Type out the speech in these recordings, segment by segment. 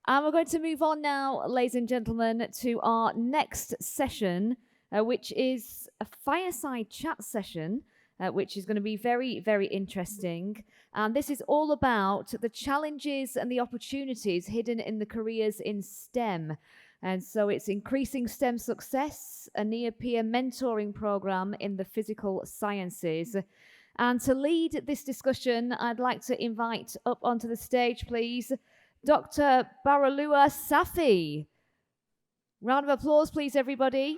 And we're going to move on now, ladies and gentlemen, to our next session, which is a fireside chat session, which is going to be very, very interesting. And this is all about the challenges and the opportunities hidden in the careers in STEM. And so it's increasing STEM success, a near-peer mentoring program in the physical sciences. And to lead this discussion, I'd like to invite up onto the stage, please, Dr. Bahrullah Safi. Round of applause, please, everybody.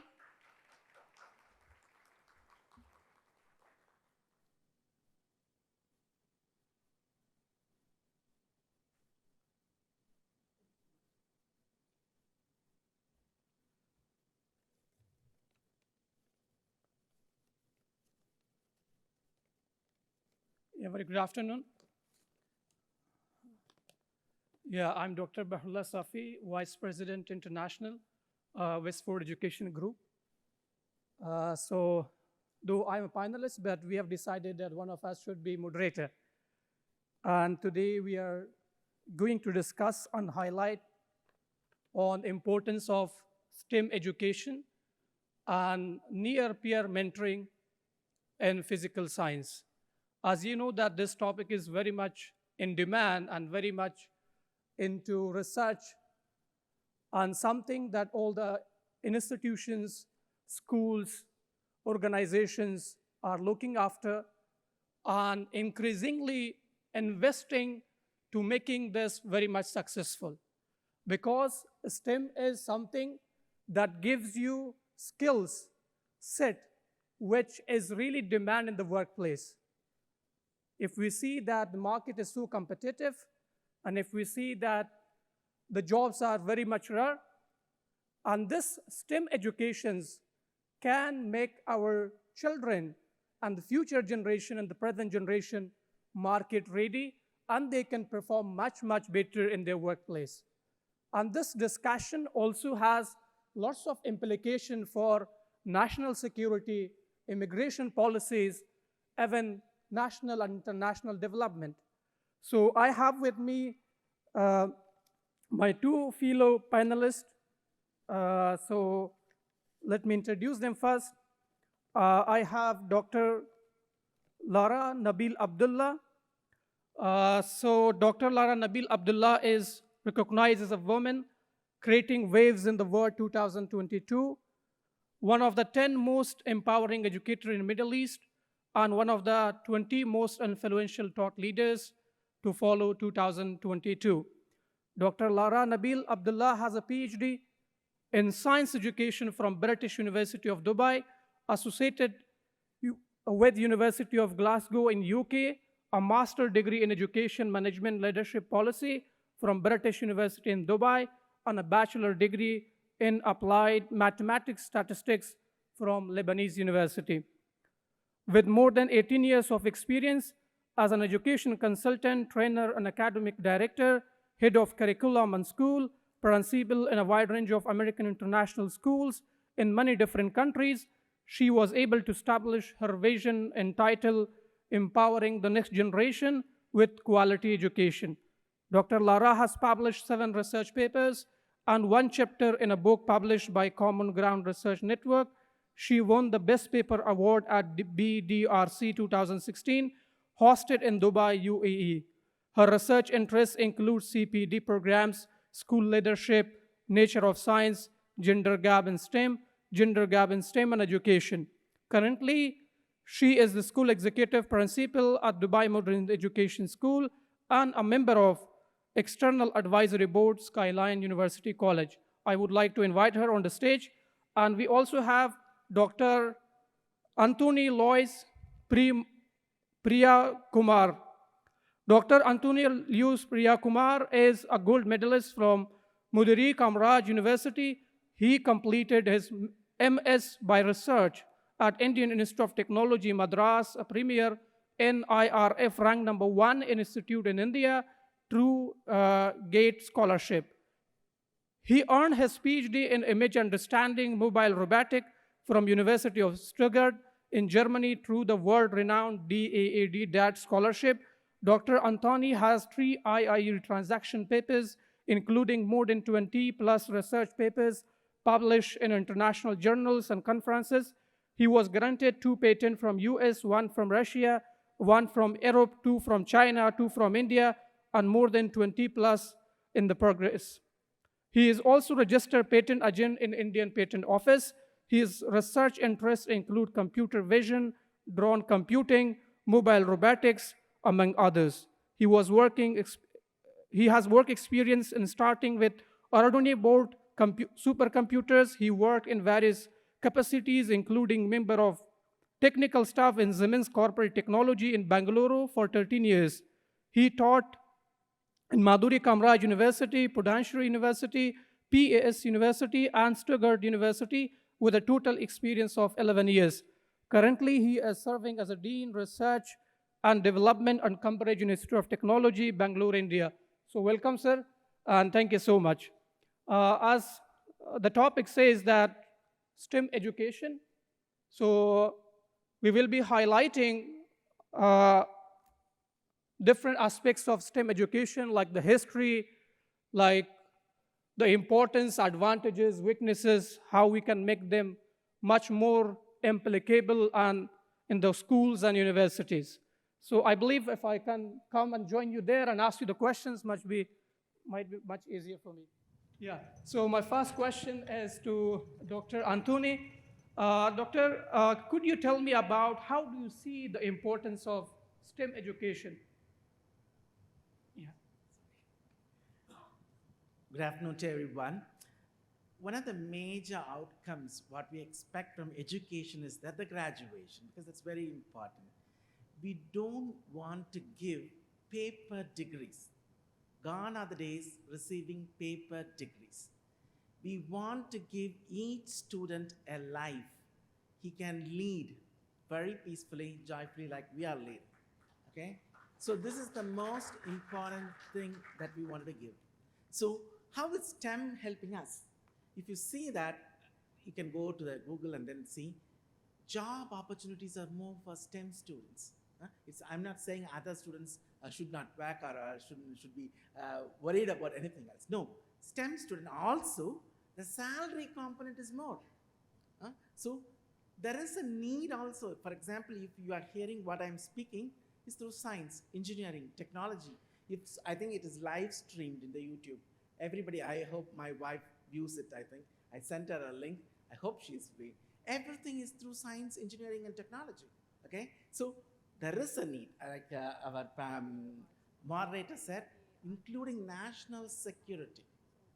Yeah, very good afternoon. Yeah, I'm Dr. Bahrullah Safi, Vice President International, Westford Education Group. So, though I'm a panelist, but we have decided that one of us should be moderator. And today we are going to discuss and highlight on importance of STEM education and near-peer mentoring in physical science. As you know that this topic is very much in demand and very much into research and something that all the institutions, schools, organizations are looking after and increasingly investing to making this very much successful. Because STEM is something that gives you skills set which is really demand in the workplace. If we see that the market is so competitive, and if we see that the jobs are very much rare, and this STEM educations can make our children and the future generation and the present generation market ready, and they can perform much, much better in their workplace. And this discussion also has lots of implication for national security, immigration policies, even national and international development. So I have with me my two fellow panelists. So let me introduce them first. I have Dr. Lara Nabil Abdullah. So Dr. Lara Nabil Abdullah is recognized as a woman creating waves in the world 2022, one of the 10 most empowering educators in the Middle East, and one of the 20 most influential thought leaders to follow 2022. Dr. Lara Nabil Abdullah has a PhD in science education from British University of Dubai, associated with University of Glasgow in UK, a master's degree in education management leadership policy from British University in Dubai, and a bachelor degree in applied mathematics statistics from Lebanese University. With more than 18 years of experience as an education consultant, trainer, and academic director, head of curriculum and school, principal in a wide range of American international schools in many different countries, she was able to establish her vision entitled Empowering the Next Generation with Quality Education. Dr. Lara has published 7 research papers and 1 chapter in a book published by Common Ground Research Network. She won the Best Paper Award at BDRC 2016, hosted in Dubai, UAE. Her research interests include CPD programs, school leadership, nature of science, gender gap in STEM and education. Currently, she is the school executive principal at Dubai Modern Education School and a member of External Advisory Board, Skyline University College. I would like to invite her on the stage. And we also have Dr. Antony Lois PriyaKumar. Dr. Antony Lois PriyaKumar is a gold medalist from Mudari Kamraj University. He completed his MS by research at Indian Institute of Technology, Madras, a premier NIRF rank number 1 institute in India through GATE scholarship. He earned his PhD in image understanding mobile robotic from University of Stuttgart in Germany through the world-renowned DAAD Scholarship. Dr. Antony has 3 IIE transaction papers, including more than 20 plus research papers published in international journals and conferences. He was granted 2 patents from US, 1 from Russia, 1 from Europe, 2 from China, 2 from India, and more than 20 plus in the progress. He is also registered patent agent in Indian Patent Office. His research interests include computer vision, drone computing, mobile robotics, among others. He has work experience in starting with Arduino board supercomputers. He worked in various capacities, including member of technical staff in Siemens Corporate Technology in Bangalore for 13 years. He taught in Madhuri Kamraj University, Prudential University, PAS University, and Stuttgart University with a total experience of 11 years. Currently, he is serving as a Dean Research and Development at Cambridge Institute of Technology, Bangalore, India. So welcome, sir, and thank you so much. As the topic says that STEM education, so we will be highlighting different aspects of STEM education, like the history, like the importance, advantages, weaknesses, how we can make them much more applicable and in the schools and universities. So I believe if I can come and join you there and ask you the questions, might be much easier for me. Yeah, so my first question is to Dr. Antony. Doctor, could you tell me about how do you see the importance of STEM education? Yeah. Good afternoon to everyone. One of the major outcomes, what we expect from education is that the graduation, because it's very important. We don't want to give paper degrees. Gone are the days receiving paper degrees. We want to give each student a life he can lead very peacefully, joyfully, like we are leading. Okay? So this is the most important thing that we wanted to give. So how is STEM helping us? If you see that, you can go to the Google and then see job opportunities are more for STEM students. I'm not saying other students should not work or should be worried about anything else. No, STEM student also, the salary component is more. So there is a need also. For example, if you are hearing what I'm speaking, it's through science, engineering, technology. I think it is live streamed in the YouTube. Everybody, I hope my wife views it, I think. I sent her a link. I hope she's free. Everything is through science, engineering, and technology. Okay? So there is a need, like our moderator said, including national security.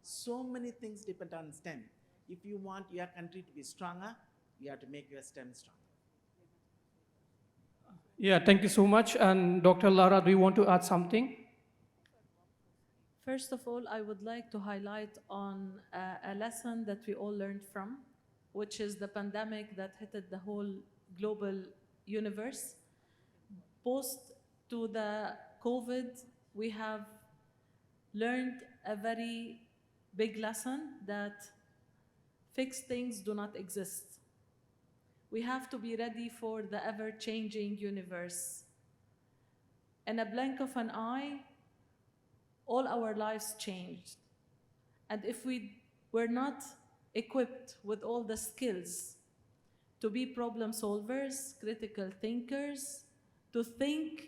So many things depend on STEM. If you want your country to be stronger, you have to make your STEM stronger. Yeah, thank you so much. And Dr. Lara, do you want to add something? First of all, I would like to highlight on a lesson that we all learned from, which is the pandemic that hit the whole global universe. Post to the COVID, we have learned a very big lesson that fixed things do not exist. We have to be ready for the ever-changing universe. In a blink of an eye, all our lives changed. And if we were not equipped with all the skills to be problem solvers, critical thinkers, to think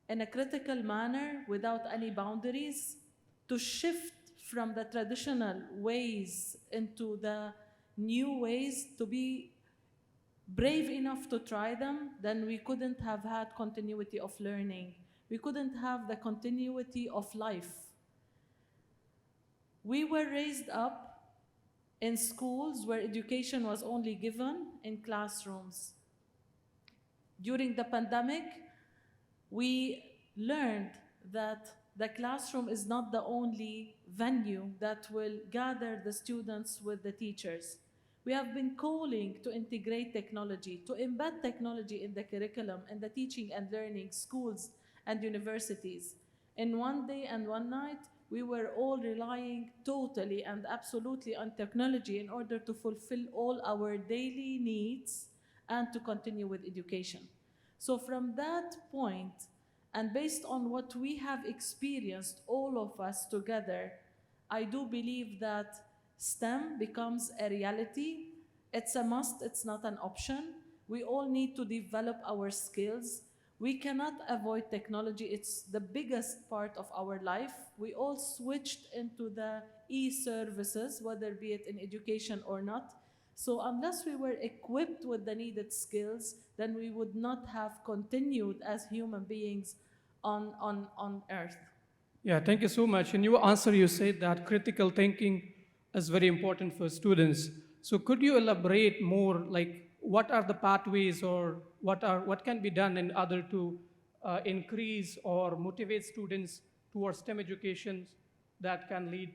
in a critical manner without any boundaries, to shift from the traditional ways into the new ways, to be brave enough to try them, then we couldn't have had continuity of learning. We couldn't have the continuity of life. We were raised up in schools where education was only given in classrooms. During the pandemic, we learned that the classroom is not the only venue that will gather the students with the teachers. We have been calling to integrate technology, to embed technology in the curriculum and the teaching and learning schools and universities. In one day and one night, we were all relying totally and absolutely on technology in order to fulfill all our daily needs and to continue with education. So from that point, and based on what we have experienced, all of us together, I do believe that STEM becomes a reality. It's a must, it's not an option. We all need to develop our skills. We cannot avoid technology, it's the biggest part of our life. We all switched into the e-services, whether be it in education or not. So unless we were equipped with the needed skills, then we would not have continued as human beings on Earth. Yeah, thank you so much. In your answer, you said that critical thinking is very important for students. So could you elaborate more, like what are the pathways or what can be done in order to increase or motivate students towards STEM education that can lead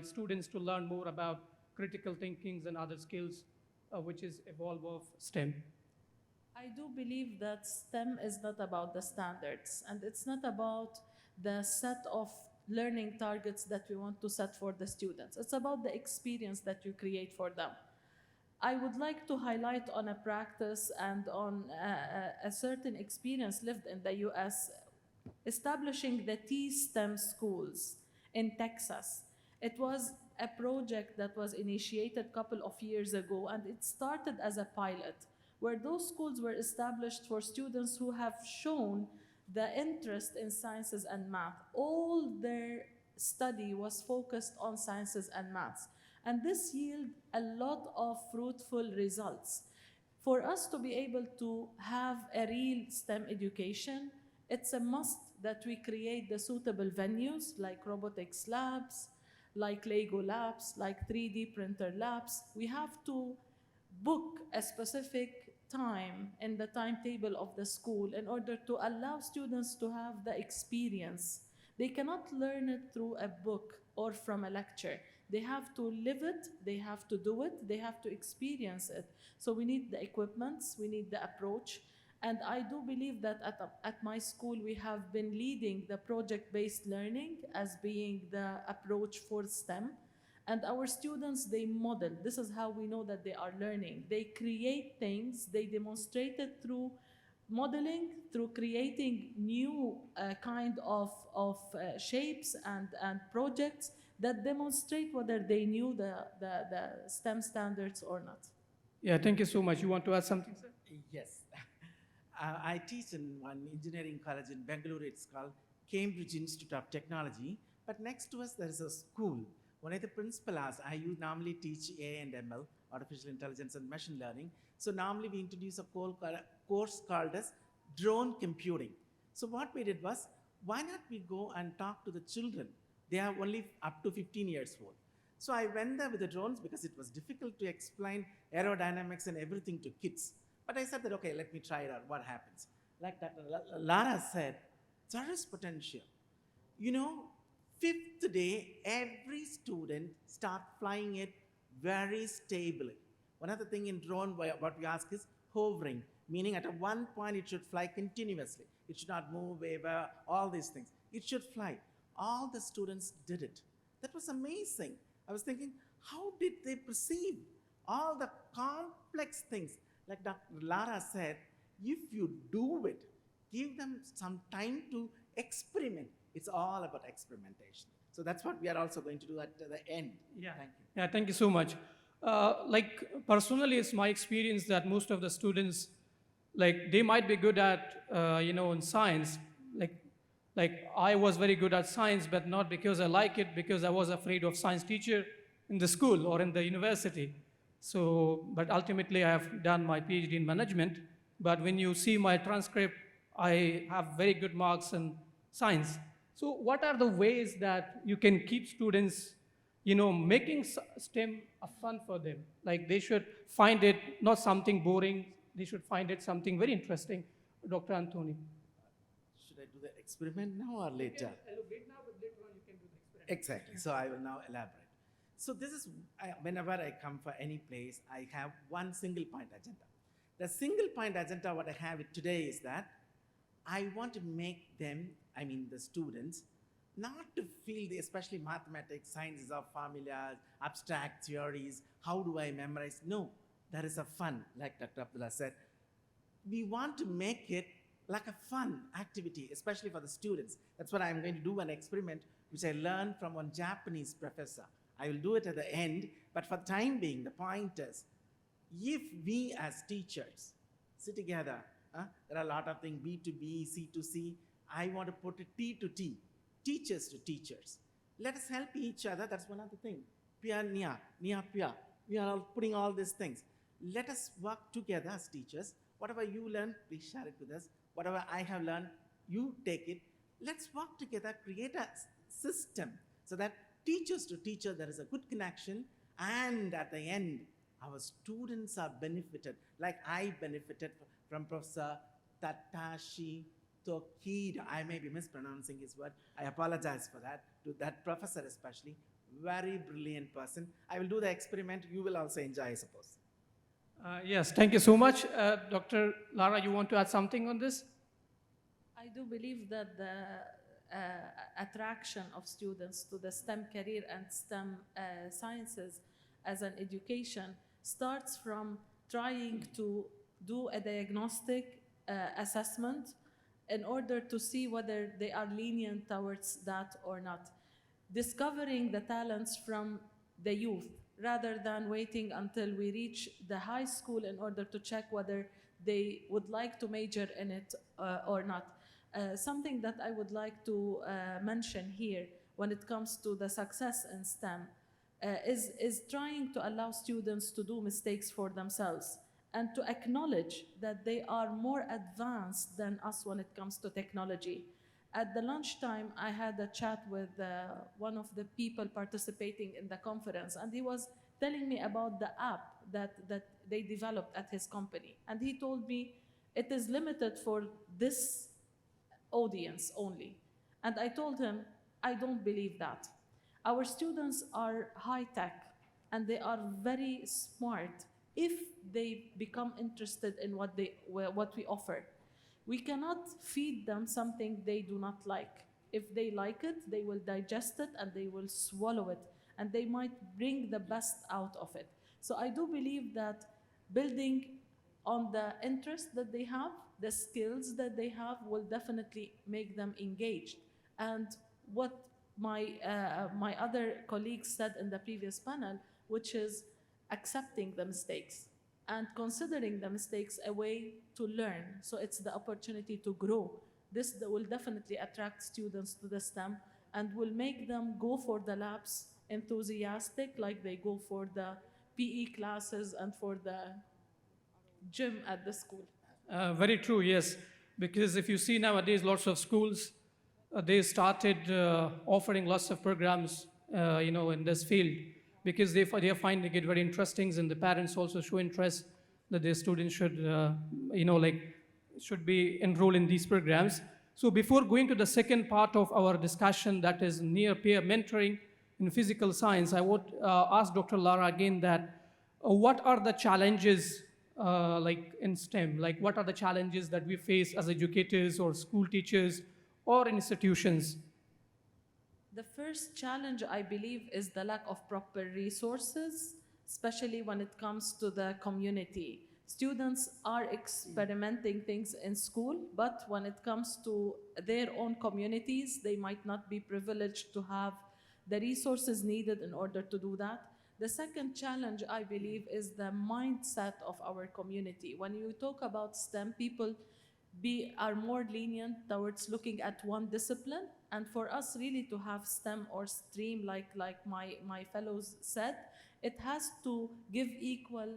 students to learn more about critical thinkings and other skills, which is evolve of STEM? I do believe that STEM is not about the standards, and it's not about the set of learning targets that we want to set for the students. It's about the experience that you create for them. I would like to highlight on a practice and on a certain experience lived in the US, establishing the T-STEM schools in Texas. It was a project that was initiated a couple of years ago, and it started as a pilot, where those schools were established for students who have shown the interest in sciences and math. All their study was focused on sciences and maths. And this yielded a lot of fruitful results. For us to be able to have a real STEM education, it's a must that we create the suitable venues like robotics labs, like Lego labs, like 3D printer labs. We have to book a specific time in the timetable of the school in order to allow students to have the experience. They cannot learn it through a book or from a lecture. They have to live it, they have to do it, they have to experience it. So we need the equipments, we need the approach. And I do believe that at my school, we have been leading the project-based learning as being the approach for STEM. And our students, they model. This is how we know that they are learning. They create things, they demonstrate it through modeling, through creating new kind of shapes and projects that demonstrate whether they knew the STEM standards or not. Yeah, thank you so much. You want to add something, sir? Yes. I teach in one engineering college in Bangalore. It's called Cambridge Institute of Technology. But next to us, there is a school. One of the principal asked, I normally teach AI and ML, artificial intelligence and machine learning. So normally we introduce a course called as drone computing. So what we did was, why not we go and talk to the children? They are only up to 15 years old. So I went there with the drones because it was difficult to explain aerodynamics and everything to kids. But I said that, okay, let me try it out, what happens. Like Dr. Lara said, there is potential. You know, 5th day, every student start flying it very stably. One other thing in drone, what we ask is hovering, meaning at one point it should fly continuously. It should not move, waver, all these things. It should fly. All the students did it. That was amazing. I was thinking, how did they perceive all the complex things? Like Dr. Lara said, if you do it, give them some time to experiment. It's all about experimentation. So that's what we are also going to do at the end. Yeah. Thank you. Yeah, thank you so much. Like personally, it's my experience that most of the students, like they might be good at, in science. Like I was very good at science, but not because I like it, because I was afraid of science teacher in the school or in the university. So, but ultimately I have done my PhD in management. But when you see my transcript, I have very good marks in science. So what are the ways that you can keep students, making STEM a fun for them? Like they should find it not something boring, they should find it something very interesting. Dr. Antony. Should I do the experiment now or later? Elaborate now, but later on you can do the experiment. Exactly. So I will now elaborate. So this is, whenever I come for any place, I have one single point agenda. The single point agenda what I have today is that I want to make them, the students, not to feel, especially mathematics, sciences are familiar, abstract theories, how do I memorize? No, there is a fun, like Dr. Abdullah said. We want to make it like a fun activity, especially for the students. That's what I'm going to do, an experiment which I learned from one Japanese professor. I will do it at the end, but for the time being, the point is, if we as teachers sit together, there are a lot of things, B to B, C to C. I want to put it T to T, teachers to teachers. Let us help each other. That's one of the things. Pia, Nia, Nia, Pia. We are all putting all these things. Let us work together as teachers. Whatever you learn, please share it with us. Whatever I have learned, you take it. Let's work together, create a system so that teachers to teacher, there is a good connection. And at the end, our students are benefited. Like I benefited from Professor Tatashi Tokida. I may be mispronouncing his word. I apologize for that. To that professor especially. Very brilliant person. I will do the experiment. You will also enjoy, I suppose. Yes, thank you so much. Dr. Lara, you want to add something on this? I do believe that the attraction of students to the STEM career and STEM sciences as an education starts from trying to do a diagnostic assessment in order to see whether they are lenient towards that or not. Discovering the talents from the youth rather than waiting until we reach the high school in order to check whether they would like to major in it or not. Something that I would like to mention here when it comes to the success in STEM is trying to allow students to do mistakes for themselves and to acknowledge that they are more advanced than us when it comes to technology. At the lunchtime, I had a chat with one of the people participating in the conference, and he was telling me about the app that they developed at his company. And he told me it is limited for this audience only. And I told him, I don't believe that. Our students are high-tech, and they are very smart if they become interested in what we offer. We cannot feed them something they do not like. If they like it, they will digest it and they will swallow it, and they might bring the best out of it. So I do believe that building on the interest that they have, the skills that they have, will definitely make them engaged. And what my other colleagues said in the previous panel, which is accepting the mistakes and considering the mistakes a way to learn. So it's the opportunity to grow. This will definitely attract students to the STEM and will make them go for the labs enthusiastic, like they go for the PE classes and for the gym at the school. Very true, yes. Because if you see nowadays, lots of schools, they started offering lots of programs, in this field, because they are finding it very interesting, and the parents also show interest that their students should, should be enrolled in these programs. So before going to the second part of our discussion, that is near-peer mentoring in physical science, I would ask Dr. Lara again that what are the challenges in STEM? Like, what are the challenges that we face as educators or school teachers or institutions? The first challenge, I believe, is the lack of proper resources, especially when it comes to the community. Students are experimenting things in school, but when it comes to their own communities, they might not be privileged to have the resources needed in order to do that. The second challenge, I believe, is the mindset of our community. When you talk about STEM, people are more lenient towards looking at one discipline. And for us really to have STEM or STREAM, like my fellows said, it has to give equal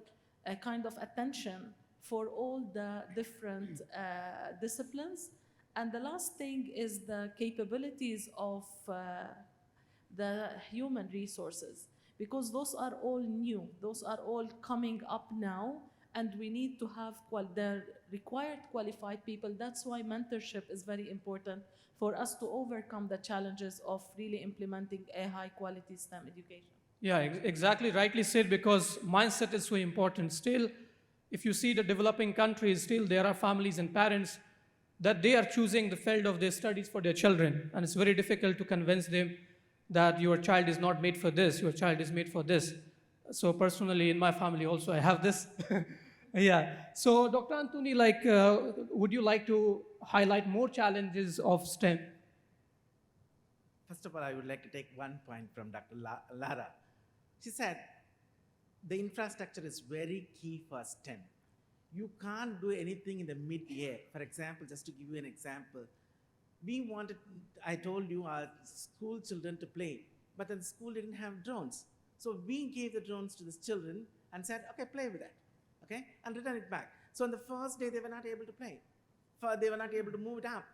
kind of attention for all the different disciplines. And the last thing is the capabilities of the human resources, because those are all new, those are all coming up now, and we need to have the required qualified people. That's why mentorship is very important for us to overcome the challenges of really implementing a high-quality STEM education. Yeah, exactly, rightly said, because mindset is so important. Still, if you see the developing countries, still there are families and parents that they are choosing the field of their studies for their children, and it's very difficult to convince them that your child is not made for this, your child is made for this. So personally, in my family also, I have this. Yeah. So Dr. Antony, would you like to highlight more challenges of STEM? First of all, I would like to take one point from Dr. Lara. She said, the infrastructure is very key for STEM. You can't do anything in the mid-air. For example, just to give you an example, I told you our school children to play, but then the school didn't have drones. So we gave the drones to the children and said, okay, play with that, okay, and return it back. So on the first day, they were not able to play. They were not able to move it up.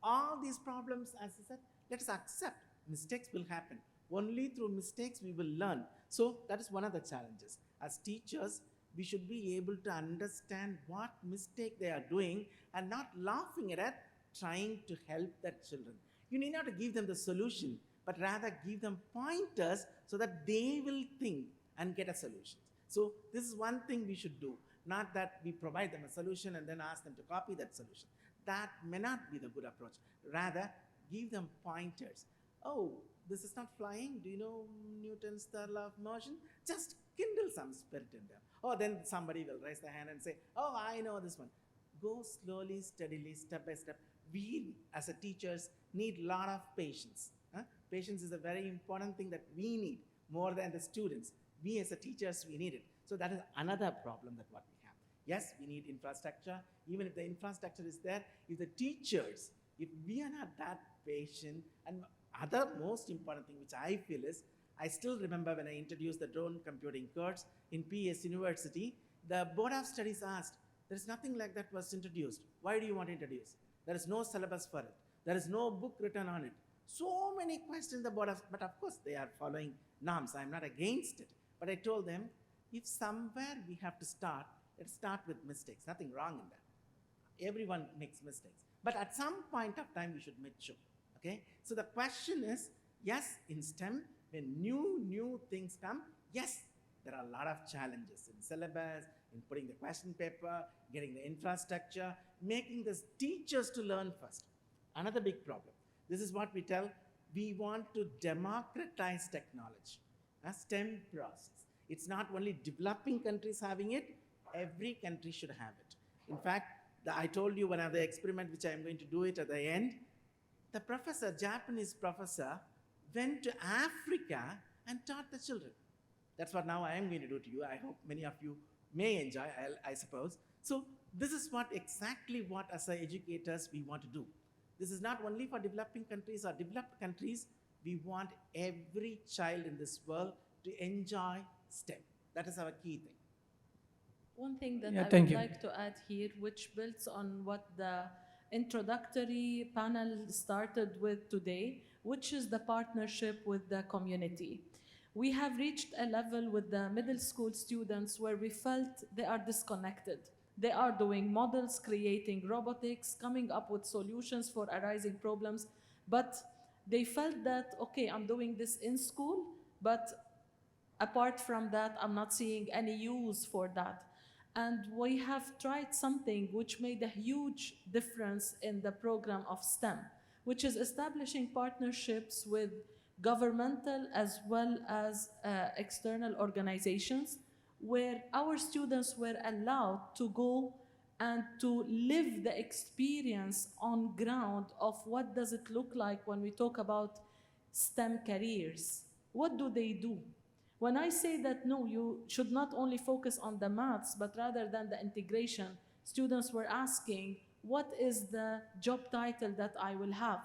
All these problems, as I said, let us accept mistakes will happen. Only through mistakes we will learn. So that is one of the challenges. As teachers, we should be able to understand what mistake they are doing and not laughing at it, trying to help their children. You need not to give them the solution, but rather give them pointers so that they will think and get a solution. So this is one thing we should do, not that we provide them a solution and then ask them to copy that solution. That may not be the good approach. Rather, give them pointers. Oh, this is not flying. Do you know Newton's third law of motion? Just kindle some spirit in them. Or then somebody will raise their hand and say, oh, I know this one. Go slowly, steadily, step by step. We, as a teachers, need a lot of patience. Patience is a very important thing that we need more than the students. We as a teachers, we need it. So that is another problem that what we have. Yes, we need infrastructure. Even if the infrastructure is there, if the teachers, if we are not that patient, and other most important thing which I feel is, I still remember when I introduced the drone computing course in PS University, the Board of Studies asked, there is nothing like that was introduced. Why do you want to introduce? There is no syllabus for it. There is no book written on it. So many questions the board of, but of course they are following norms. I'm not against it. But I told them, if somewhere we have to start, let's start with mistakes. Nothing wrong in that. Everyone makes mistakes. But at some point of time, we should mature. Okay? So the question is, yes, in STEM, when new things come, yes, there are a lot of challenges in syllabus, in putting the question paper, getting the infrastructure, making the teachers to learn first. Another big problem. This is what we tell, we want to democratize technology, a STEM process. It's not only developing countries having it, every country should have it. In fact, I told you one of the experiments which I'm going to do it at the end, the professor, Japanese professor, went to Africa and taught the children. That's what now I am going to do to you. I hope many of you may enjoy, I suppose. So this is exactly what as educators we want to do. This is not only for developing countries or developed countries. We want every child in this world to enjoy STEM. That is our key thing. One thing that Yeah, I thank would you. like to add here, which builds on what the introductory panel started with today, which is the partnership with the community. We have reached a level with the middle school students where we felt they are disconnected. They are doing models, creating robotics, coming up with solutions for arising problems, but they felt that, okay, I'm doing this in school, but apart from that, I'm not seeing any use for that. And we have tried something which made a huge difference in the program of STEM, which is establishing partnerships with governmental as well as external organizations, where our students were allowed to go and to live the experience on ground of what does it look like when we talk about STEM careers. What do they do? When I say that, no, you should not only focus on the maths, but rather than the integration, students were asking, what is the job title that I will have?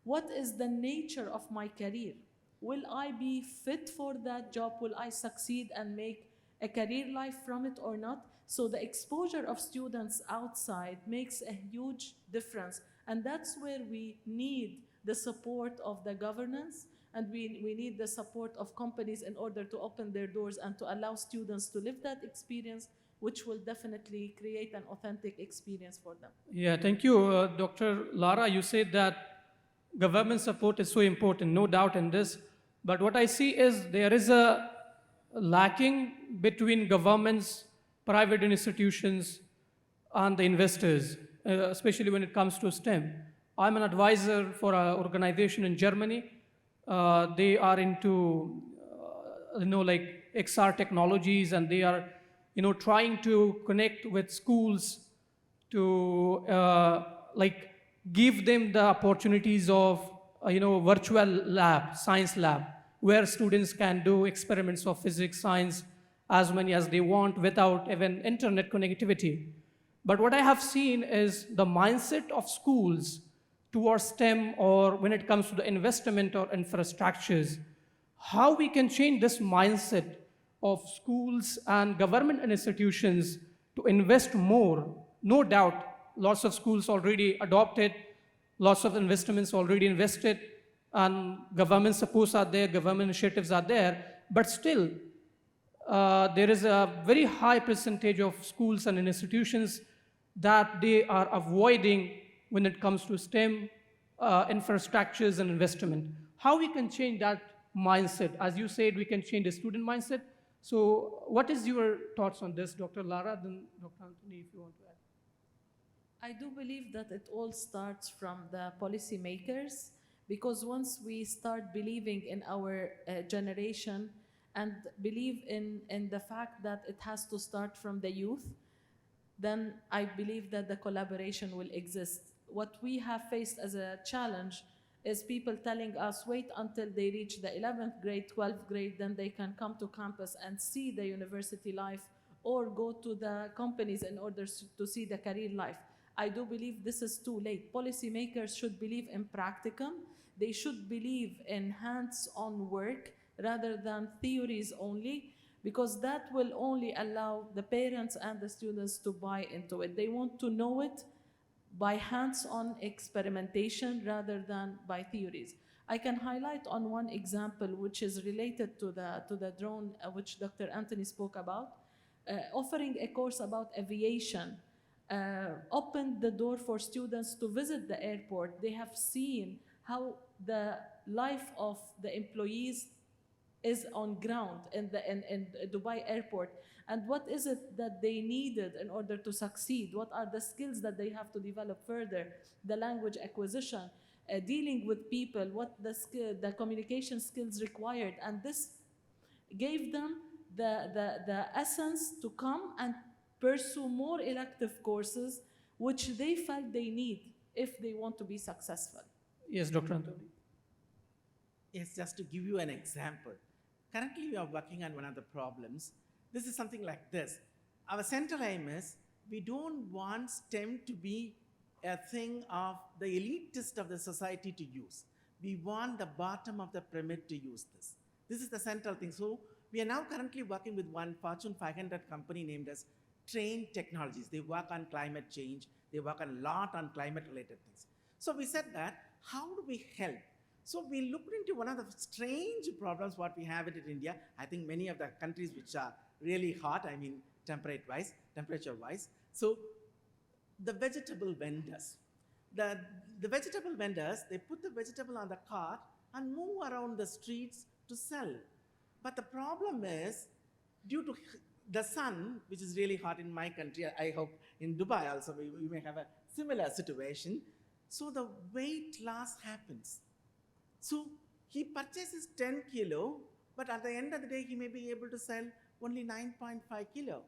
What is the nature of my career? Will I be fit for that job? Will I succeed and make a career life from it or not? So the exposure of students outside makes a huge difference. And that's where we need the support of the governance, and we need the support of companies in order to open their doors and to allow students to live that experience, which will definitely create an authentic experience for them. Yeah, thank you. Dr. Lara, you said that government support is so important, no doubt in this. But what I see is there is a lacking between governments, private institutions, and the investors. especially when it comes to STEM. I'm an advisor for an organization in Germany. They are into, like XR technologies, and they are, trying to connect with schools to like give them the opportunities of virtual lab, science lab, where students can do experiments of physics, science, as many as they want without even internet connectivity. But what I have seen is the mindset of schools towards STEM, or when it comes to the investment or infrastructures, how we can change this mindset of schools and government institutions to invest more. No doubt, lots of schools already adopted, lots of investments already invested, and government supports are there, government initiatives are there, but still, there is a very high percentage of schools and institutions that they are avoiding when it comes to STEM infrastructures and investment. How we can change that mindset? As you said, we can change the student mindset. So what is your thoughts on this, Dr. Lara, then Dr. Antony, if you want to add? I do believe that it all starts from the policymakers, because once we start believing in our generation and believe in the fact that it has to start from the youth, then I believe that the collaboration will exist. What we have faced as a challenge is people telling us, wait until they reach the 11th grade, 12th grade, then they can come to campus and see the university life, or go to the companies in order to see the career life. I do believe this is too late. Policymakers should believe in practicum. They should believe in hands-on work rather than theories only, because that will only allow the parents and the students to buy into it. They want to know it by hands-on experimentation rather than by theories. I can highlight on one example which is related to the drone, which Dr. Antony spoke about. Offering a course about aviation opened the door for students to visit the airport. They have seen how the life of the employees is on ground in Dubai airport, and what is it that they needed in order to succeed, what are the skills that they have to develop further, the language acquisition, dealing with people, what the communication skills required, and this gave them the essence to come and pursue more elective courses, which they felt they need if they want to be successful. Yes, Dr. Antony. Yes, just to give you an example. Currently, we are working on one of the problems. This is something like this. Our central aim is we don't want STEM to be a thing of the elitist of the society to use. We want the bottom of the pyramid to use this. This is the central thing. So we are now currently working with one Fortune 500 company named as Train Technologies. They work on climate change. They work a lot on climate-related things. So we said that, how do we help? So we looked into one of the strange problems what we have in India. I think many of the countries which are really hot, I mean temperature-wise. So the vegetable vendors. The vegetable vendors, they put the vegetable on the cart and move around the streets to sell. But the problem is, due to the sun, which is really hot in my country, I hope in Dubai also we may have a similar situation, so the weight loss happens. So he purchases 10 kilo, but at the end of the day, he may be able to sell only 9.5 kilo.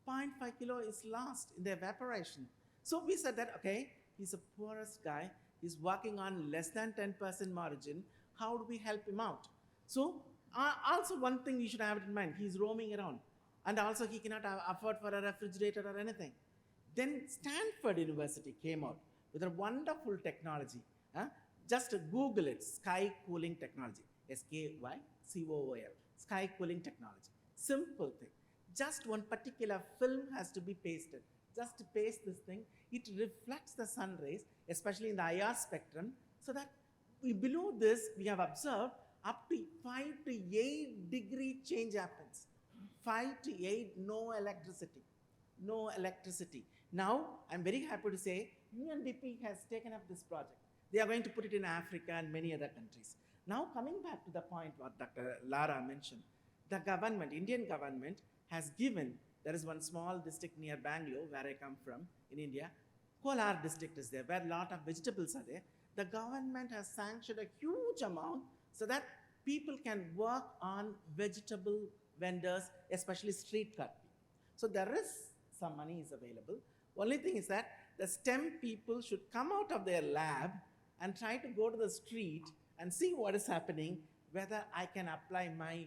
0.5 kilo is lost in the evaporation. So we said that, okay, he's the poorest guy. He's working on less than 10% margin. How do we help him out? So also one thing you should have in mind, he's roaming around. And also he cannot afford for a refrigerator or anything. Then Stanford University came out with a wonderful technology. Just Google it, sky cooling technology, SKYCOOL, sky cooling technology. Simple thing. Just one particular film has to be pasted. Just to paste this thing, it reflects the sun rays, especially in the IR spectrum, so that below this, we have observed up to 5 to 8 degree change happens. 5 to 8, no electricity. No electricity. Now, I'm very happy to say, UNDP has taken up this project. They are going to put it in Africa and many other countries. Now, coming back to the point what Dr. Lara mentioned, the government, Indian government, has given, there is one small district near Bangalore, where I come from, in India, Kolar district is there, where a lot of vegetables are there. The government has sanctioned a huge amount so that people can work on vegetable vendors, especially street cut people. So there is some money is available. Only thing is that the STEM people should come out of their lab and try to go to the street and see what is happening, whether I can apply my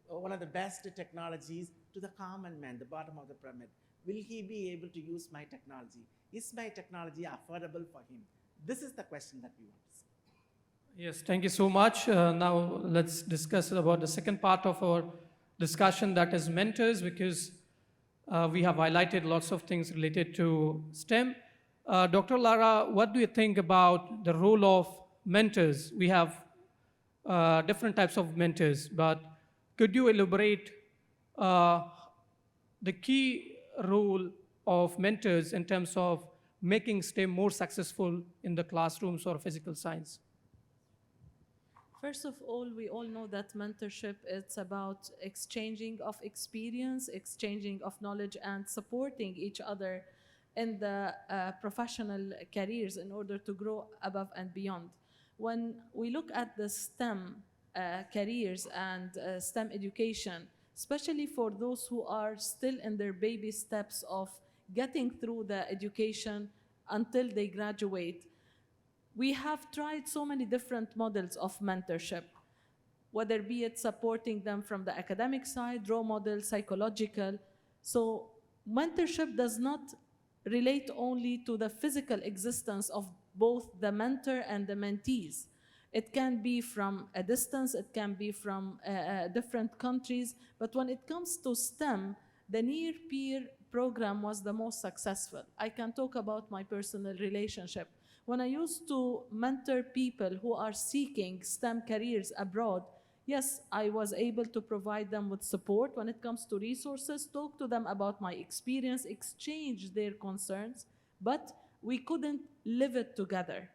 one of the best technologies to the common man, the bottom of the pyramid. Will he be able to use my technology? Is my technology affordable for him? This is the question that we want to see. Yes, thank you so much. Now let's discuss about the second part of our discussion, that is mentors, because we have highlighted lots of things related to STEM. Dr. Lara, what do you think about the role of mentors? We have different types of mentors, but could you elaborate the key role of mentors in terms of making STEM more successful in the classrooms or physical science? First of all, we all know that mentorship, it's about exchanging of experience, exchanging of knowledge, and supporting each other in the professional careers in order to grow above and beyond. When we look at the STEM careers and STEM education, especially for those who are still in their baby steps of getting through the education until they graduate, we have tried so many different models of mentorship, whether be it supporting them from the academic side, role model, psychological. So mentorship does not relate only to the physical existence of both the mentor and the mentees. It can be from a distance, it can be from different countries, but when it comes to STEM, the near-peer program was the most successful. I can talk about my personal relationship. When I used to mentor people who are seeking STEM careers abroad, yes, I was able to provide them with support when it comes to resources, talk to them about my experience, exchange their concerns, but we couldn't live it together.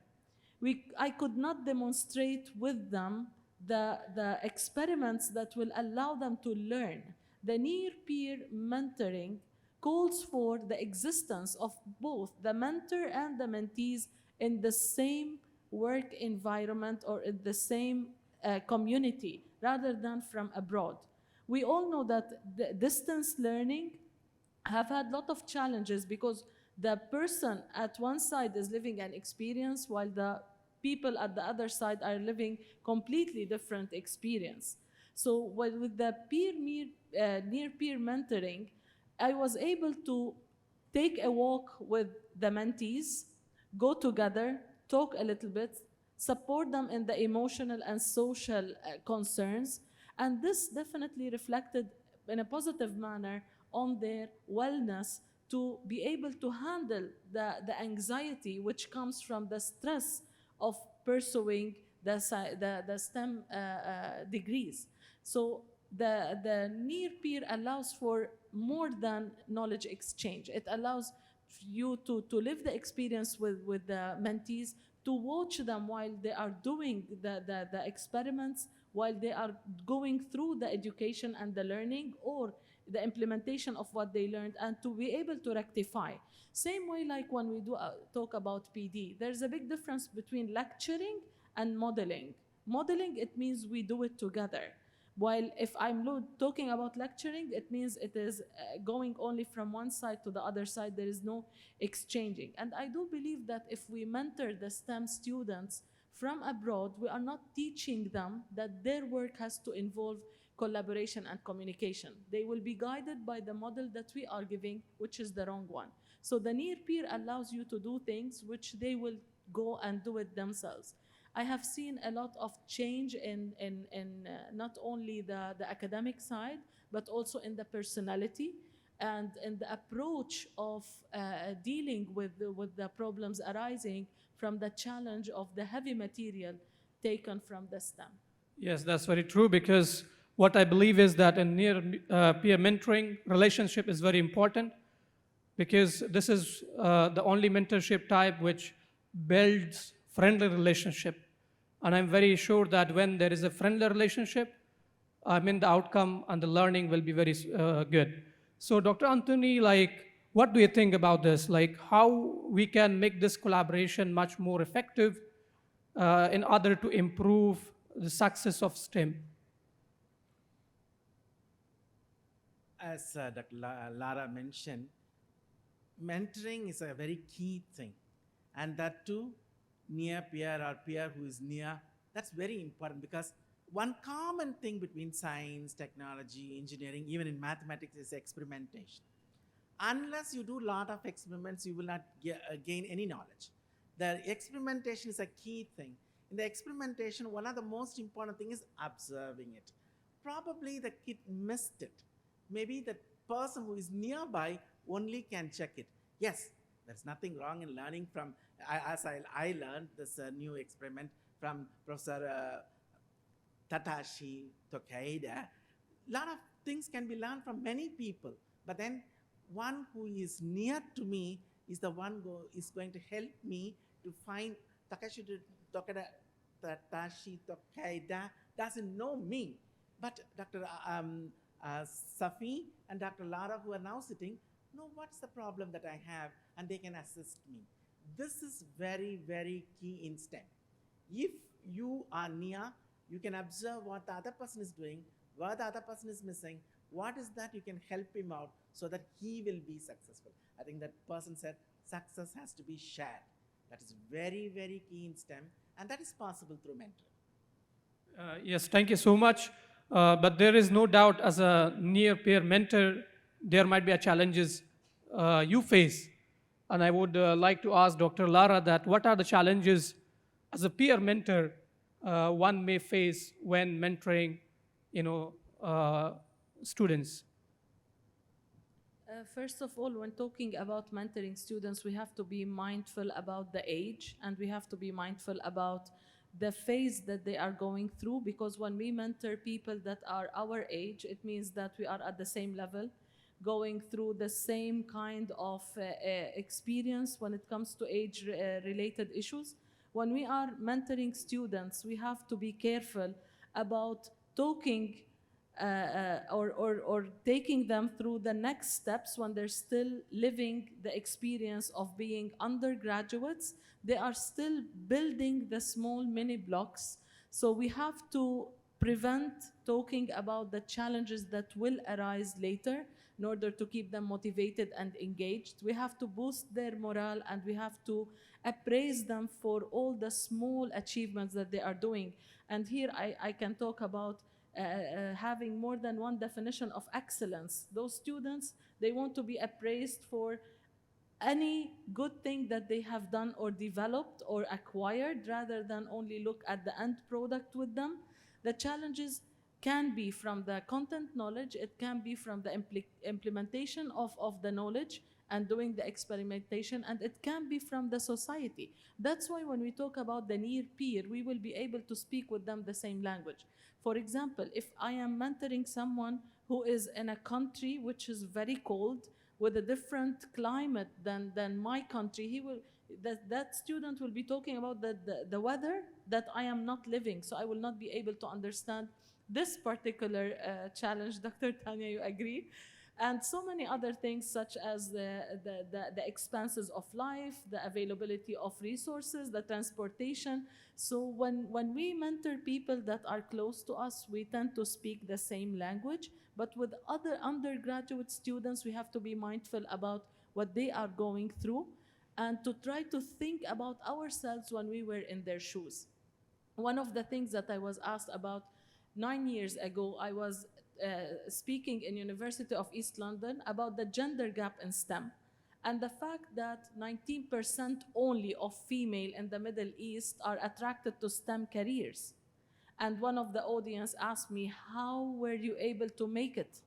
I could not demonstrate with them the experiments that will allow them to learn. The near-peer mentoring calls for the existence of both the mentor and the mentees in the same work environment or in the same community rather than from abroad. We all know that the distance learning have had a lot of challenges because the person at one side is living an experience while the people at the other side are living completely different experience. So with the near-peer mentoring, I was able to take a walk with the mentees, go together, talk a little bit, support them in the emotional and social concerns, and this definitely reflected in a positive manner on their wellness to be able to handle the anxiety which comes from the stress of pursuing the STEM degrees. So the near-peer allows for more than knowledge exchange. It allows you to live the experience with the mentees, to watch them while they are doing the experiments, while they are going through the education and the learning or the implementation of what they learned, and to be able to rectify. Same way like when we do talk about PD, there's a big difference between lecturing and modeling. Modeling, it means we do it together. While if I'm talking about lecturing, it means it is going only from one side to the other side. There is no exchanging. And I do believe that if we mentor the STEM students from abroad, we are not teaching them that their work has to involve collaboration and communication. They will be guided by the model that we are giving, which is the wrong one. So the near-peer allows you to do things which they will go and do it themselves. I have seen a lot of change in not only the academic side, but also in the personality and in the approach of dealing with the problems arising from the challenge of the heavy material taken from the STEM. Yes, that's very true, because what I believe is that a near-peer mentoring relationship is very important, because this is the only mentorship type which builds friendly relationship. And I'm very sure that when there is a friendly relationship, the outcome and the learning will be very good. So Dr. Antony, what do you think about this? Like how we can make this collaboration much more effective in order to improve the success of STEM? As Dr. Lara mentioned, mentoring is a very key thing. And that too, near peer or peer who is near, that's very important, because one common thing between science, technology, engineering, even in mathematics, is experimentation. Unless you do a lot of experiments, you will not gain any knowledge. The experimentation is a key thing. In the experimentation, one of the most important things is observing it. Probably the kid missed it. Maybe the person who is nearby only can check it. Yes, there's nothing wrong in learning from, I learned this new experiment from Professor Tatashi Tokaida. A lot of things can be learned from many people, but then one who is near to me is the one who is going to help me to find. Tatashi Tokaida doesn't know me, but Dr. Safi and Dr. Lara, who are now sitting, know what's the problem that I have, and they can assist me. This is very, very key in STEM. If you are near, you can observe what the other person is doing, what the other person is missing, what is that you can help him out so that he will be successful. I think that person said success has to be shared. That is very, very key in STEM, and that is possible through mentoring. Yes, thank you so much. But there is no doubt, as a near peer mentor, there might be challenges you face. And I would like to ask Dr. Lara that what are the challenges as a peer mentor one may face when mentoring, students? First of all, when talking about mentoring students, we have to be mindful about the age, and we have to be mindful about the phase that they are going through, because when we mentor people that are our age, it means that we are at the same level, going through the same kind of experience when it comes to age-related issues. When we are mentoring students, we have to be careful about talking or taking them through the next steps when they're still living the experience of being undergraduates. They are still building the small mini blocks. So we have to prevent talking about the challenges that will arise later in order to keep them motivated and engaged. We have to boost their morale, and we have to appraise them for all the small achievements that they are doing. And here I can talk about having more than one definition of excellence. Those students, they want to be appraised for any good thing that they have done or developed or acquired, rather than only look at the end product with them. The challenges can be from the content knowledge, it can be from the implementation of the knowledge and doing the experimentation, and it can be from the society. That's why when we talk about the near peer, we will be able to speak with them the same language. For example, if I am mentoring someone who is in a country which is very cold, with a different climate than my country, that student will be talking about the weather that I am not living, so I will not be able to understand this particular challenge. Dr. Tanya, you agree? And so many other things, such as the expenses of life, the availability of resources, the transportation. So when we mentor people that are close to us, we tend to speak the same language. But with other undergraduate students, we have to be mindful about what they are going through and to try to think about ourselves when we were in their shoes. One of the things that I was asked about 9 years ago, I was speaking in University of East London about the gender gap in STEM, and the fact that 19% only of female in the Middle East are attracted to STEM careers. And one of the audience asked me, how were you able to make it?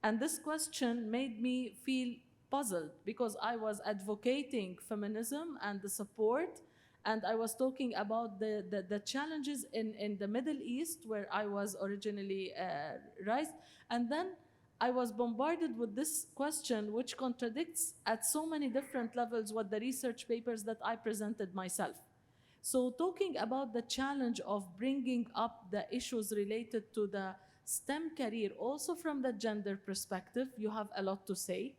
And this question made me feel puzzled, because I was advocating feminism and the support, and I was talking about the challenges in the Middle East, where I was originally raised. And then I was bombarded with this question, which contradicts at so many different levels what the research papers that I presented myself. So talking about the challenge of bringing up the issues related to the STEM career, also from the gender perspective, you have a lot to say.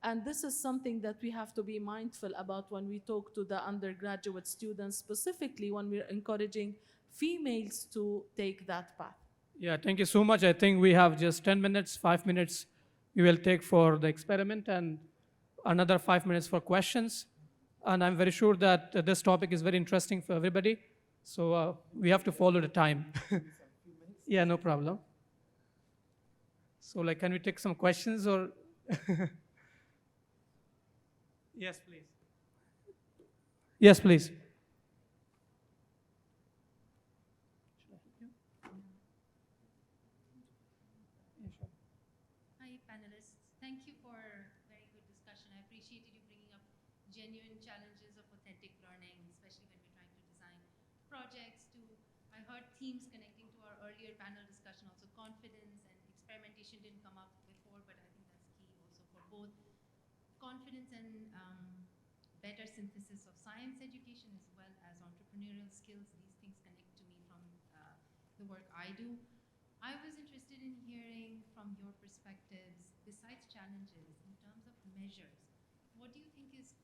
And this is something that we have to be mindful about when we talk to the undergraduate students, specifically when we're encouraging females to take that path. Yeah, thank you so much. I think we have just 10 minutes, 5 minutes we will take for the experiment and another 5 minutes for questions. And I'm very sure that this topic is very interesting for everybody. So we have to follow the time. Yeah, no problem. So like, can we take some questions or? Yes, please. Yes, please. Hi, panelists. Thank you for a very good discussion. I appreciated you bringing up genuine challenges of authentic learning, especially when we're trying to design projects. I heard themes connecting to our earlier panel discussion, also confidence and experimentation didn't come up before, but I think that's key also for both confidence and better synthesis of science education as well as entrepreneurial skills. These things connect to me from the work I do. I was interested in hearing from your perspectives, besides challenges, in terms of measures, what do you think is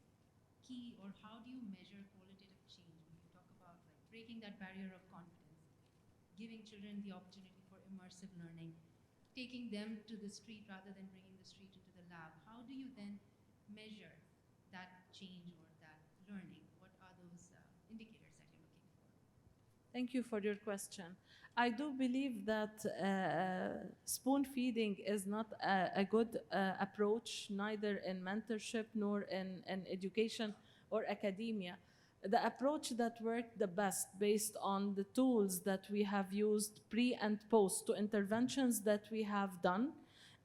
key, or how do you measure qualitative change when you talk about like breaking that barrier of confidence, giving children the opportunity for immersive learning, taking them to the street rather than bringing the street into the lab? How do you then measure that change or that learning? What are those indicators that you're looking for? Thank you for your question. I do believe that spoon feeding is not a good approach, neither in mentorship nor in education or academia. The approach that worked the best based on the tools that we have used pre and post to interventions that we have done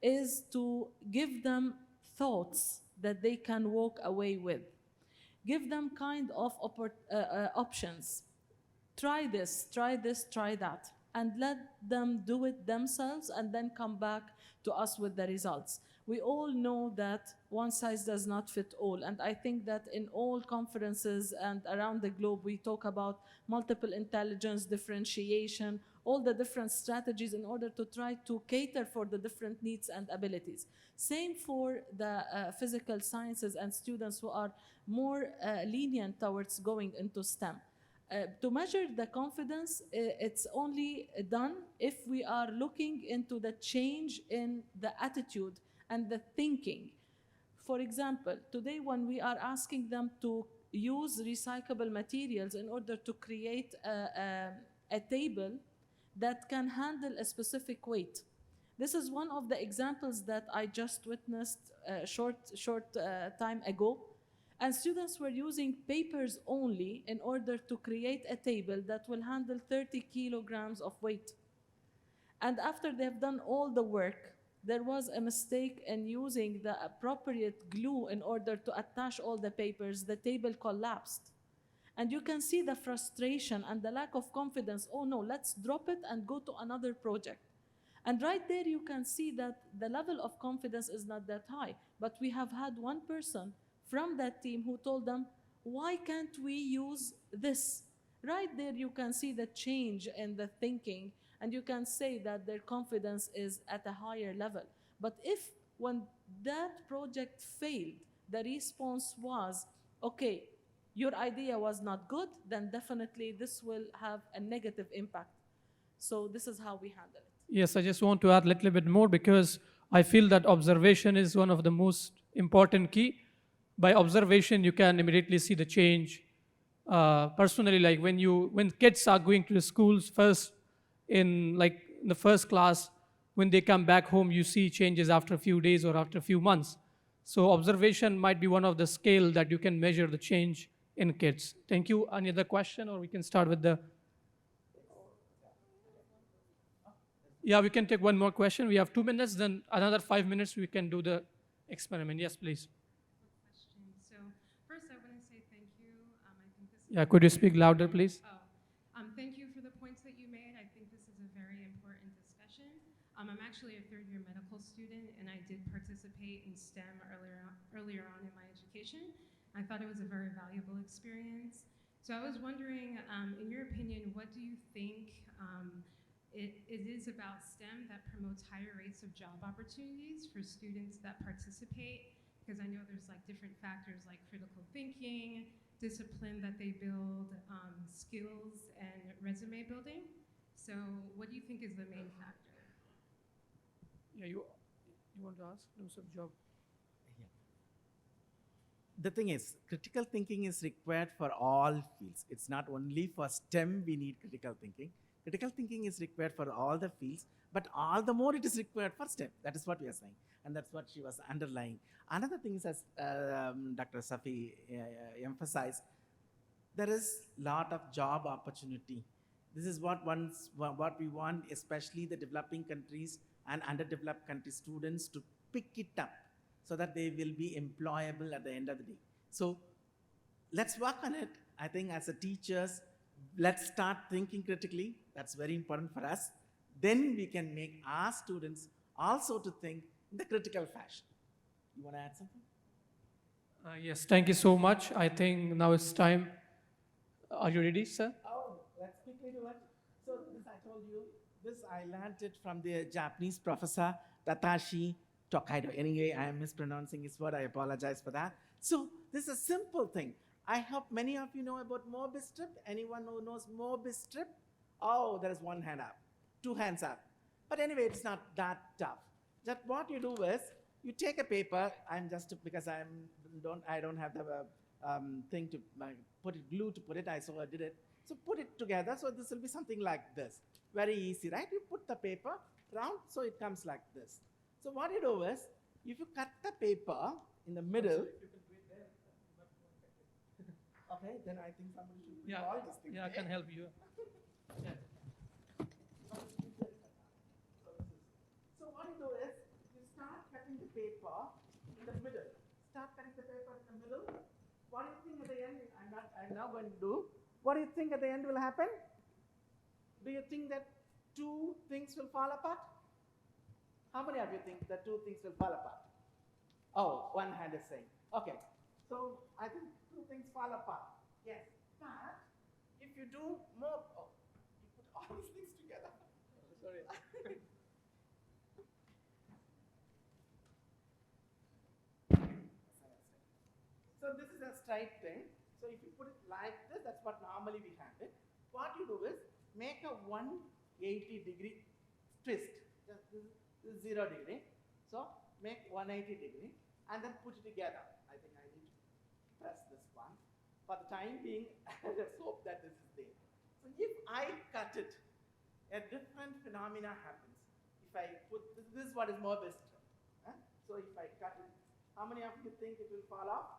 is to give them thoughts that they can walk away with. Give them kind of options. Try this, try this, try that, and let them do it themselves and then come back to us with the results. We all know that one size does not fit all, and I think that in all conferences and around the globe we talk about multiple intelligence, differentiation, all the different strategies in order to try to cater for the different needs and abilities. Same for the physical sciences and students who are more lenient towards going into STEM. To measure the confidence, it's only done if we are looking into the change in the attitude and the thinking. For example, today when we are asking them to use recyclable materials in order to create a table that can handle a specific weight. This is one of the examples that I just witnessed a short time ago. And students were using papers only in order to create a table that will handle 30 kilograms of weight. And after they've done all the work, there was a mistake in using the appropriate glue in order to attach all the papers. The table collapsed. And you can see the frustration and the lack of confidence. Oh no, let's drop it and go to another project. And right there you can see that the level of confidence is not that high. But we have had one person from that team who told them, why can't we use this? Right there you can see the change in the thinking, and you can say that their confidence is at a higher level. But if when that project failed, the response was, okay, your idea was not good, then definitely this will have a negative impact. So this is how we handle it. Yes, I just want to add a little bit more because I feel that observation is one of the most important key. By observation, you can immediately see the change. Personally, like when kids are going to the schools first in the first class, when they come back home, you see changes after a few days or after a few months. So observation might be one of the scale that you can measure the change in kids. Thank you. Any other question, or we can start with the... Yeah, we can take one more question. We have 2 minutes, then another 5 minutes we can do the experiment. Yes, please. Yeah, could you speak louder, please? Thank you for the points that you made. I think this is a very important discussion. I'm actually a third-year medical student, and I did participate in STEM earlier on in my education. I thought it was a very valuable experience. So I was wondering, in your opinion, what do you think it is about STEM that promotes higher rates of job opportunities for students that participate Because I know there's like different factors like critical thinking, discipline that they build, skills, and resume building. So what do you think is the main factor? Yeah, you want to ask? Do some job. The thing is, critical thinking is required for all fields. It's not only for STEM we need critical thinking. Critical thinking is required for all the fields, but all the more it is required for STEM. That is what we are saying, and that's what she was underlying. Another thing is, as Dr. Safi emphasized, there is lot of job opportunity. This is what we want, especially the developing countries and underdeveloped country students to pick it up, so that they will be employable at the end of the day. So let's work on it. I think as a teachers, let's start thinking critically. That's very important for us. Then we can make our students also to think in the critical fashion. You want to add something? Yes, thank you so much. I think now it's time. Are you ready, sir? Oh, let's quickly do it. So this I told you, this I learned it from the Japanese professor, Tatashi Tokaido. Anyway, I am mispronouncing his word. I apologize for that. So this is a simple thing. I hope many of you know about Mobius strip. Anyone who knows Mobius strip? Oh, there is one hand up, two hands up. But anyway, it's not that tough. Just what you do is, you take a paper. I'm just, because I don't have the thing to put it, glue to put it. I did it. So put it together. So this will be something like this. Very easy, right? You put the paper round, so it comes like this. So what you do is, if you cut the paper in the middle, okay, then I think somebody should bring all this thing. Yeah, I can help you. So what you do is, you start cutting the paper in the middle. Start cutting the paper in the middle. What do you think at the end? I'm now going to do. What do you think at the end will happen? Do you think that two things will fall apart? How many of you think that two things will fall apart? Oh, one hand is saying. Okay. So I think two things fall apart. Yes. But if you do more, you put all these things together. Sorry. So this is a straight thing. So if you put it like this, that's what normally we have it. What you do is, make a 180-degree twist. This is 0 degree. So make 180 degree and then put it together. I think I need to press this one. For the time being, let's hope that this is there. So if I cut it, a different phenomena happens. If I put this is what is more best. So if I cut it, how many of you think it will fall off?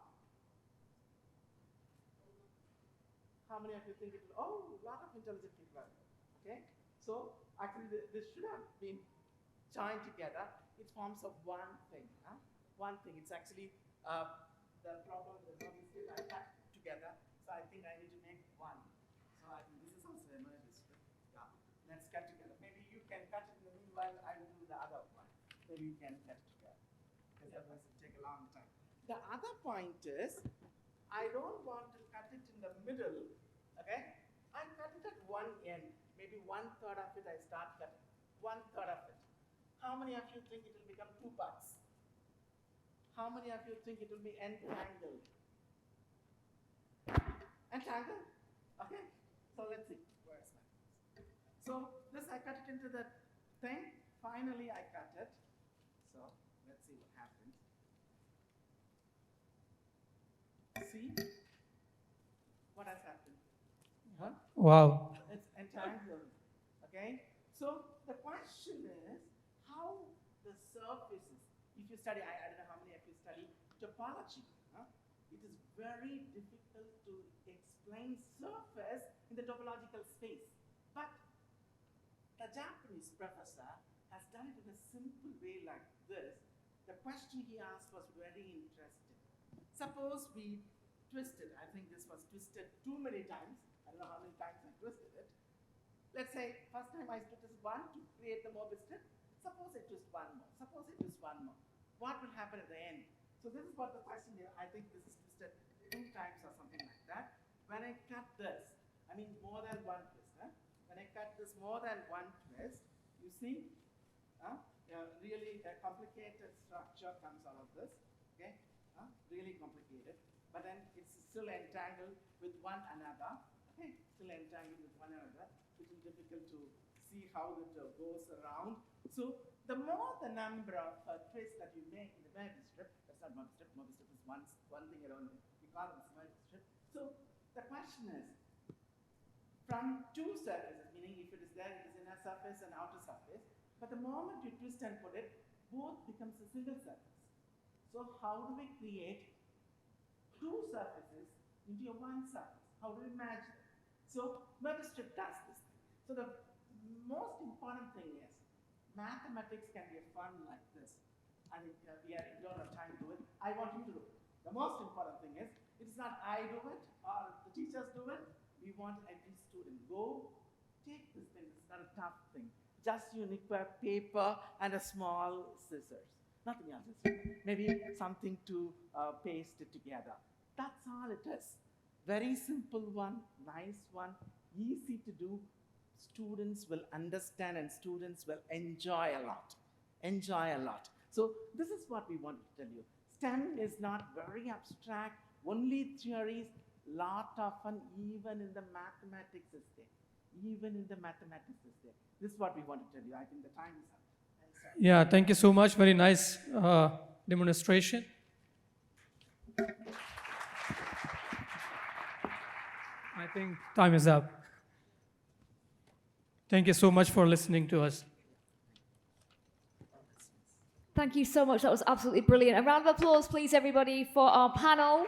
How many of you think it will? Oh, a lot of intelligent people are there. Okay? So actually this should have been joined together. It forms of one thing. One thing. It's actually the problem with the I cut together. So I think I need to make one. So I think this is also a merge strip. Yeah. Let's cut together. Maybe you can cut it in the meanwhile. I will do the other one. Maybe you can cut it together. Because otherwise it will take a long time. The other point is, I don't want to cut it in the middle. Okay? I cut it at one end. Maybe 1/3 of it I start cutting. 1/3 of it. How many of you think it will become two parts? How many of you think it will be entangled? Entangled? Okay? So let's see. Where's my? So this I cut it into the thing. Finally I cut it. So let's see what happens. See? What has happened? Huh? Wow. It's entangled. Okay? So the question is, how the surfaces, if you study, I don't know how many of you study topology. It is very difficult to explain surface in the topological space. But the Japanese professor has done it in a simple way like this. The question he asked was very interesting. Suppose we twisted, I think this was twisted too many times. I don't know how many times I twisted it. Let's say first time I twisted one to create the Mobius strip. Suppose I twist one more. Suppose I twist one more. What will happen at the end? So this is what the question here. I think this is twisted 2 times or something like that. When I cut this, I mean more than one twist. When I cut this more than one twist, you see, really a complicated structure comes out of this. Okay. really complicated, but then it's still entangled with one another. Okay, still entangled with one another, which is difficult to see how it goes around. So the more the number of twists that you make in the Moby strip, that's not Moby strip. Moby strip is one thing around. We call it Moby strip. So the question is, from two surfaces, meaning if it is there, it is inner surface and outer surface. But the moment you twist and put it, both becomes a single surface. So how do we create two surfaces into a one surface? How do we match them? So Moby strip does this thing. So the most important thing is, mathematics can be fun like this. I think we don't have time to do it. I want you to do it. The most important thing is, it's not I do it or the teachers do it. We want every student go take this thing. It's not a tough thing. Just you require paper and a small scissors. Nothing else. Maybe something to paste it together. That's all it is. Very simple one, nice one, easy to do. Students will understand and students will enjoy a lot. Enjoy a lot. So this is what we want to tell you. STEM is not very abstract, only theories. Lot of fun, even in the mathematics is there. Even in the mathematics is there. This is what we want to tell you. I think the time is up. Yeah, thank you so much. Very nice demonstration. I think time is up. Thank you so much for listening to us. Thank you so much. That was absolutely brilliant. A round of applause, please, everybody, for our panel.